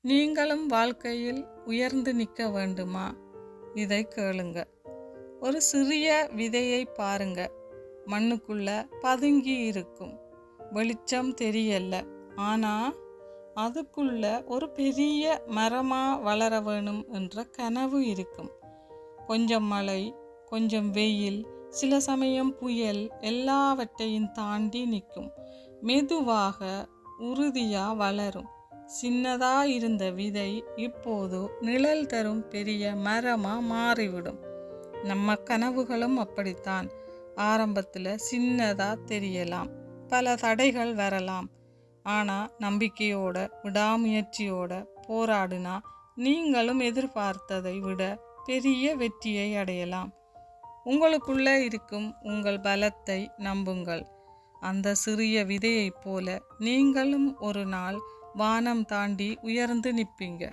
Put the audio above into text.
நீங்களும் வாழ்க்கையில் உயர்ந்து நிற்க வேண்டுமா? இதை கேளுங்க. ஒரு சிறிய விதையை பாருங்க. மண்ணுக்குள்ள பதுங்கி இருக்கும். வெளிச்சம் தெரியல, ஆனா அதுக்குள்ள ஒரு பெரிய மரமா வளர வேணும் என்ற கனவு இருக்கும். கொஞ்சம் மழை, கொஞ்சம் வெயில், சில சமயம் புயல் எல்லாவற்றையும் தாண்டி நிற்கும். மெதுவாக உறுதியா வளரும். சின்னதா இருந்த விதை இப்போது நிழல் தரும் பெரிய மரமா மாறிவிடும். நம்ம கனவுகளும் அப்படித்தான். ஆரம்பத்தில் சின்னதா தெரியலாம், பல தடைகள் வரலாம். ஆனா நம்பிக்கையோட விடாமுயற்சியோட போராடினா நீங்களும் எதிர்பார்த்ததை விட பெரிய வெற்றியை அடையலாம். உங்களுக்குள்ள இருக்கும் உங்கள் பலத்தை நம்புங்கள். அந்த சிறிய விதையைப் போல நீங்களும் ஒரு நாள் வானம் தாண்டி உயர்ந்து நிற்பீங்க.